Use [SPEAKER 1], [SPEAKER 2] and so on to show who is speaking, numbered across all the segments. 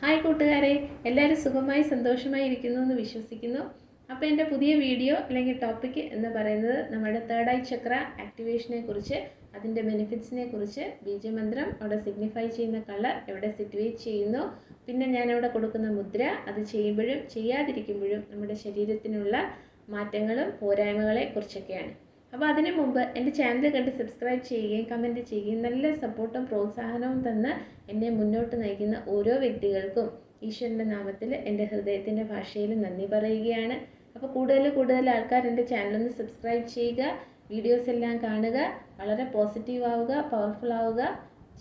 [SPEAKER 1] Hi കൂട്ടുകാരെ, എല്ലാവരും സുഖമായി സന്തോഷമായി ഇരിക്കുന്നു എന്ന് വിശ്വസിക്കുന്നു. അപ്പോൾ എൻ്റെ പുതിയ വീഡിയോ അല്ലെങ്കിൽ ടോപ്പിക്ക് എന്ന് പറയുന്നത് നമ്മുടെ തേർഡ് ഐ ചക്ര ആക്ടിവേഷനെ കുറിച്ച്, അതിൻ്റെ ബെനിഫിറ്റ്സിനെ കുറിച്ച്, ബീജമന്ത്രം, അവിടെ സിഗ്നിഫൈ ചെയ്യുന്ന കളർ, എവിടെ സിറ്റുവേറ്റ് ചെയ്യുന്നു, പിന്നെ ഞാനവിടെ കൊടുക്കുന്ന മുദ്ര, അത് ചെയ്യുമ്പോഴും ചെയ്യാതിരിക്കുമ്പോഴും നമ്മുടെ ശരീരത്തിനുള്ള മാറ്റങ്ങളും പോരായ്മകളെ കുറിച്ചൊക്കെയാണ്. അപ്പോൾ അതിനു മുമ്പ് എൻ്റെ ചാനൽ കണ്ട് സബ്സ്ക്രൈബ് ചെയ്യുകയും കമൻറ്റ് ചെയ്യുകയും നല്ല സപ്പോർട്ടും പ്രോത്സാഹനവും തന്ന് എന്നെ മുന്നോട്ട് നയിക്കുന്ന ഓരോ വ്യക്തികൾക്കും ഈശ്വരൻ്റെ നാമത്തിൽ എൻ്റെ ഹൃദയത്തിൻ്റെ ഭാഷയിൽ നന്ദി പറയുകയാണ്. അപ്പോൾ കൂടുതൽ ആൾക്കാർ എൻ്റെ ചാനലൊന്ന് സബ്സ്ക്രൈബ് ചെയ്യുക, വീഡിയോസ് എല്ലാം കാണുക, വളരെ പോസിറ്റീവ് ആവുക, പവർഫുൾ ആവുക,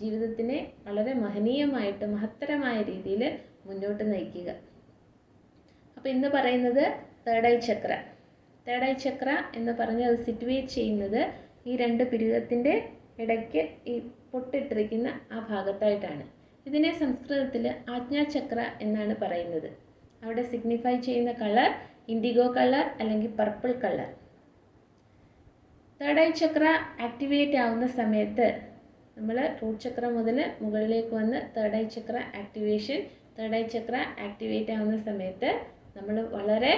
[SPEAKER 1] ജീവിതത്തിനെ വളരെ മഹനീയമായിട്ട് മഹത്തരമായ രീതിയിൽ മുന്നോട്ട് നയിക്കുക. അപ്പോൾ ഇന്ന് പറയുന്നത് തേർഡ് ഐ ചക്ര. തേർഡ് ഐ ചക്ര എന്ന് പറഞ്ഞാൽ അത് സിറ്റുവേറ്റ് ചെയ്യുന്നത് ഈ രണ്ട് പിരികത്തിൻ്റെ ഇടയ്ക്ക് ഈ പൊട്ടിട്ടിരിക്കുന്ന ആ ഭാഗത്തായിട്ടാണ്. ഇതിനെ സംസ്കൃതത്തിൽ ആജ്ഞാചക്ര എന്നാണ് പറയുന്നത്. അവിടെ സിഗ്നിഫൈ ചെയ്യുന്ന കളർ ഇൻഡിഗോ കളർ അല്ലെങ്കിൽ പർപ്പിൾ കളർ. തേർഡ് ഐ ചക്ര ആക്ടിവേറ്റ് ആവുന്ന സമയത്ത് നമ്മൾ റൂട്ട് ചക്ര മുതൽ മുകളിലേക്ക് വന്ന് തേർഡ് ഐ ചക്ര ആക്ടിവേറ്റ് ആവുന്ന സമയത്ത് നമ്മൾ വളരെ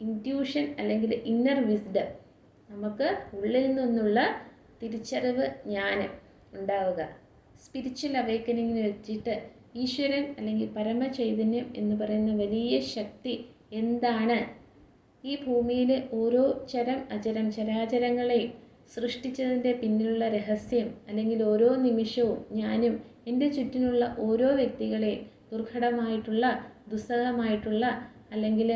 [SPEAKER 1] ഇൻറ്റ്യൂഷൻ അല്ലെങ്കിൽ ഇന്നർ വിസ്ഡം, നമുക്ക് ഉള്ളിൽ നിന്നുള്ള തിരിച്ചറിവ്, ജ്ഞാനം ഉണ്ടാവുക. സ്പിരിച്വൽ അവേക്കനിങ്ങിന് വെച്ചിട്ട് ഈശ്വരൻ അല്ലെങ്കിൽ പരമചൈതന്യം എന്ന് പറയുന്ന വലിയ ശക്തി എന്താണ്, ഈ ഭൂമിയിൽ ഓരോ ചരാചരങ്ങളെയും സൃഷ്ടിച്ചതിൻ്റെ പിന്നിലുള്ള രഹസ്യം, അല്ലെങ്കിൽ ഓരോ നിമിഷവും ഞാനും എൻ്റെ ചുറ്റിനുള്ള ഓരോ വ്യക്തികളെയും ദുർഘടമായിട്ടുള്ള, ദുസ്സഹമായിട്ടുള്ള അല്ലെങ്കിൽ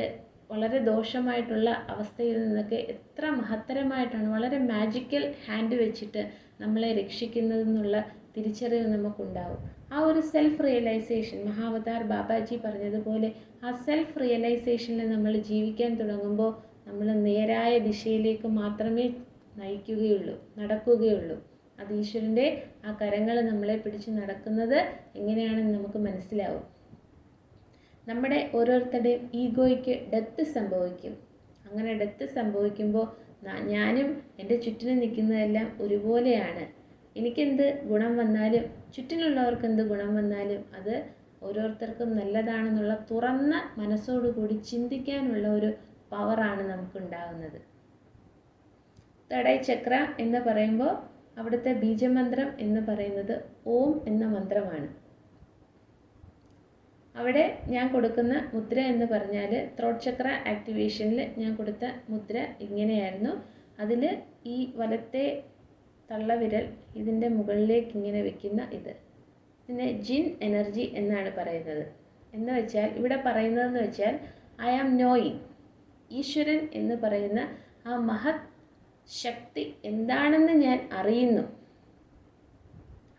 [SPEAKER 1] വളരെ ദോഷമായിട്ടുള്ള അവസ്ഥയിൽ നിന്നൊക്കെ എത്ര മഹത്തരമായിട്ടാണ്, വളരെ മാജിക്കൽ ഹാൻഡ് വെച്ചിട്ട് നമ്മളെ രക്ഷിക്കുന്നതെന്നുള്ള തിരിച്ചറിവ് നമുക്കുണ്ടാവും. ആ ഒരു സെൽഫ് റിയലൈസേഷൻ, മഹാവതാർ ബാബാജി പറഞ്ഞതുപോലെ ആ സെൽഫ് റിയലൈസേഷനിൽ നമ്മൾ ജീവിക്കാൻ തുടങ്ങുമ്പോൾ നമ്മൾ നേരായ ദിശയിലേക്ക് മാത്രമേ നടക്കുകയുള്ളൂ. അത് ഈശ്വരൻ്റെ ആ കരങ്ങൾ നമ്മളെ പിടിച്ച് നടക്കുന്നത് എങ്ങനെയാണെന്ന് നമുക്ക് മനസ്സിലാവും. നമ്മുടെ ഓരോരുത്തരുടെയും ഈഗോയ്ക്ക് ഡെത്ത് സംഭവിക്കും. അങ്ങനെ ഡെത്ത് സംഭവിക്കുമ്പോൾ ഞാനും എൻ്റെ ചുറ്റിനും നിൽക്കുന്നതെല്ലാം ഒരുപോലെയാണ്. എനിക്കെന്ത് ഗുണം വന്നാലും ചുറ്റിനുള്ളവർക്ക് എന്ത് ഗുണം വന്നാലും അത് ഓരോരുത്തർക്കും നല്ലതാണെന്നുള്ള തുറന്ന മനസ്സോടുകൂടി ചിന്തിക്കാനുള്ള ഒരു പവറാണ് നമുക്കുണ്ടാകുന്നത്. തേർഡ് ഐ ചക്ര എന്ന് പറയുമ്പോൾ അവിടുത്തെ ബീജമന്ത്രം എന്ന് പറയുന്നത് ഓം എന്ന മന്ത്രമാണ്. അവിടെ ഞാൻ കൊടുക്കുന്ന മുദ്ര എന്ന് പറഞ്ഞാൽ ത്രോട്ട് ചക്ര ആക്ടിവേഷനിൽ ഞാൻ കൊടുത്ത മുദ്ര ഇങ്ങനെയായിരുന്നു. അതിൽ ഈ വലത്തെ തള്ളവിരൽ ഇതിൻ്റെ മുകളിലേക്ക് ഇങ്ങനെ വെക്കുന്ന ഇതിനെ ജിൻ എനർജി എന്നാണ് പറയുന്നത്. എന്ന് വെച്ചാൽ ഇവിടെ പറയുന്നതെന്ന് വെച്ചാൽ ഐ ആം നോയിങ്, ഈശ്വരൻ എന്ന് പറയുന്ന ആ മഹത് ശക്തി എന്താണെന്ന് ഞാൻ അറിയുന്നു.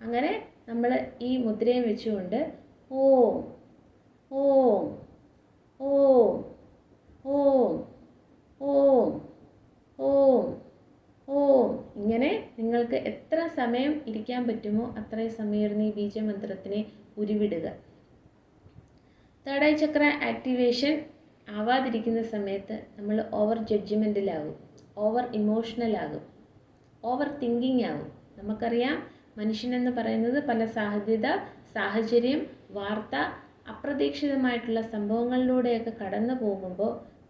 [SPEAKER 1] അങ്ങനെ നമ്മൾ ഈ മുദ്രയും വെച്ചുകൊണ്ട് ഓം ഓം ഓം ഓം ഓം ഓം ഓം ഇങ്ങനെ നിങ്ങൾക്ക് എത്ര സമയം ഇരിക്കാൻ പറ്റുമോ അത്രയും സമയം ഇരുന്ന് ഈ ബീജമന്ത്രത്തിനെ ഉരുവിടുക. തേർഡ് ഐ ചക്ര ആക്ടിവേഷൻ ആവാതിരിക്കുന്ന സമയത്ത് നമ്മൾ ഓവർ ജഡ്ജ്മെൻറ്റിലാകും, ഓവർ ഇമോഷണലാകും, ഓവർ തിങ്കിങ് ആകും. നമുക്കറിയാം, മനുഷ്യനെന്ന് പറയുന്നത് പല സാഹചര്യം, വാർത്ത, അപ്രതീക്ഷിതമായിട്ടുള്ള സംഭവങ്ങളിലൂടെയൊക്കെ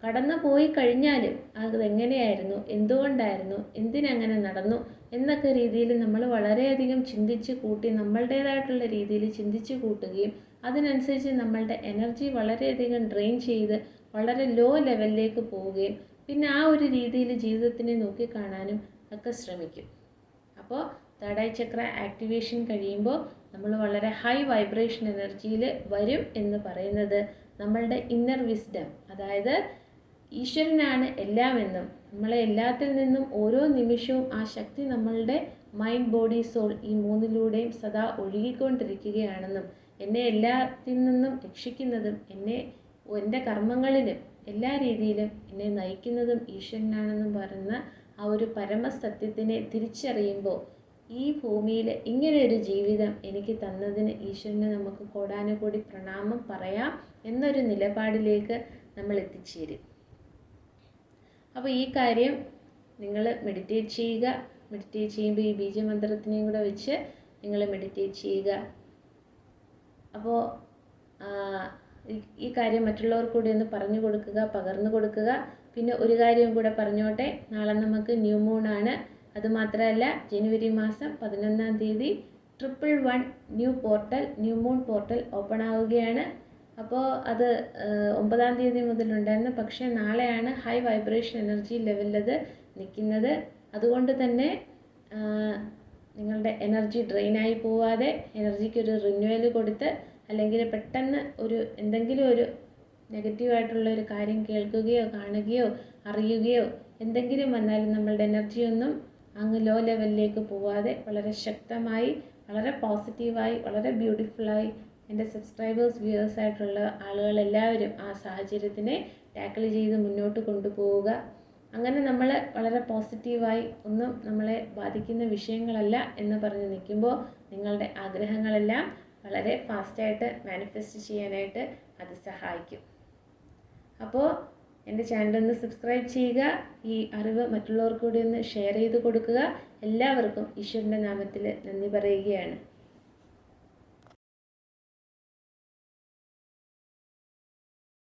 [SPEAKER 1] കടന്നു പോയി കഴിഞ്ഞാലും അതെങ്ങനെയായിരുന്നു, എന്തുകൊണ്ടായിരുന്നു, എന്തിനങ്ങനെ നടന്നു എന്നൊക്കെ രീതിയിൽ നമ്മൾ വളരെയധികം ചിന്തിച്ച് കൂട്ടി നമ്മളുടേതായിട്ടുള്ള രീതിയിൽ ചിന്തിച്ച് കൂട്ടുകയും അതിനനുസരിച്ച് നമ്മളുടെ എനർജി വളരെയധികം ഡ്രെയിൻ ചെയ്ത് വളരെ ലോ ലെവലിലേക്ക് പോവുകയും പിന്നെ ആ ഒരു രീതിയിൽ ജീവിതത്തിനെ നോക്കിക്കാണാനും ഒക്കെ ശ്രമിക്കും. അപ്പോൾ തേർഡ് ഐ ചക്ര ആക്ടിവേഷൻ കഴിയുമ്പോൾ നമ്മൾ വളരെ ഹൈ വൈബ്രേഷൻ എനർജിയിൽ വരും എന്ന് പറയുന്നത് നമ്മളുടെ ഇന്നർ വിസ്ഡം, അതായത് ഈശ്വരനാണ് എല്ലാമെന്നും നമ്മളെ എല്ലാത്തിൽ നിന്നും ഓരോ നിമിഷവും ആ ശക്തി നമ്മളുടെ മൈൻഡ്, ബോഡി, സോൾ ഈ മൂന്നിലൂടെയും സദാ ഒഴുകിക്കൊണ്ടിരിക്കുകയാണെന്നും എന്നെ എല്ലാത്തിൽ നിന്നും രക്ഷിക്കുന്നതും എൻ്റെ കർമ്മങ്ങളിലും എല്ലാ രീതിയിലും എന്നെ നയിക്കുന്നതും ഈശ്വരനാണെന്നും പറയുന്ന ആ ഒരു പരമസത്യത്തിനെ തിരിച്ചറിയുമ്പോൾ ഈ ഭൂമിയിൽ ഇങ്ങനെ ഒരു ജീവിതം എനിക്ക് തന്നതിന് ഈശ്വരന് നമുക്ക് കോടാനുകോടി പ്രണാമം പറയാം എന്നൊരു നിലപാടിലേക്ക് നമ്മൾ എത്തിച്ചേരും. അപ്പോൾ ഈ കാര്യം നിങ്ങൾ മെഡിറ്റേറ്റ് ചെയ്യുമ്പോൾ ഈ ബീജമന്ത്രത്തിനെയും കൂടെ വെച്ച് നിങ്ങൾ മെഡിറ്റേറ്റ് ചെയ്യുക. അപ്പോൾ ഈ കാര്യം മറ്റുള്ളവർക്ക് കൂടി ഒന്ന് പറഞ്ഞു കൊടുക്കുക, പകർന്നു കൊടുക്കുക. പിന്നെ ഒരു കാര്യം കൂടെ പറഞ്ഞോട്ടെ, നാളെ നമുക്ക് ന്യൂ മൂണാണ്. അതുമാത്രമല്ല ജനുവരി മാസം 11-ാം തീയതി 111 ന്യൂ മൂൺ പോർട്ടൽ ഓപ്പൺ ആവുകയാണ്. അപ്പോൾ അത് 9-ാം തീയതി മുതലുണ്ടായിരുന്നു. പക്ഷേ നാളെയാണ് ഹൈ വൈബ്രേഷൻ എനർജി ലെവലിൽ അത് നിൽക്കുന്നത്. അതുകൊണ്ട് തന്നെ നിങ്ങളുടെ എനർജി ഡ്രെയിനായി പോവാതെ എനർജിക്കൊരു റിന്യൂവൽ കൊടുത്ത്, അല്ലെങ്കിൽ പെട്ടെന്ന് എന്തെങ്കിലും ഒരു നെഗറ്റീവായിട്ടുള്ളൊരു കാര്യം കേൾക്കുകയോ കാണുകയോ അറിയുകയോ എന്തെങ്കിലും വന്നാലും നമ്മളുടെ എനർജിയൊന്നും അങ്ങ് ലോ ലെവലിലേക്ക് പോവാതെ വളരെ ശക്തമായി, വളരെ പോസിറ്റീവായി, വളരെ ബ്യൂട്ടിഫുള്ളായി എൻ്റെ സബ്സ്ക്രൈബേഴ്സ്, വ്യൂവേഴ്സ് ആയിട്ടുള്ള ആളുകളെല്ലാവരും ആ സാഹചര്യത്തിനെ ടാക്കിൾ ചെയ്ത് മുന്നോട്ട് കൊണ്ടുപോവുക. അങ്ങനെ നമ്മൾ വളരെ പോസിറ്റീവായി, ഒന്നും നമ്മളെ ബാധിക്കുന്ന വിഷയങ്ങളല്ല എന്ന് പറഞ്ഞ് നിൽക്കുമ്പോൾ നിങ്ങളുടെ ആഗ്രഹങ്ങളെല്ലാം വളരെ ഫാസ്റ്റായിട്ട് മാനിഫെസ്റ്റ് ചെയ്യാനായിട്ട് അത് സഹായിക്കും. അപ്പോൾ എൻ്റെ ചാനലൊന്ന് സബ്സ്ക്രൈബ് ചെയ്യുക. ഈ അറിവ് മറ്റുള്ളവർക്ക് കൂടി ഒന്ന് ഷെയർ ചെയ്ത് കൊടുക്കുക. എല്ലാവർക്കും ഈശ്വരൻ്റെ നാമത്തിൽ നന്ദി പറയുകയാണ്.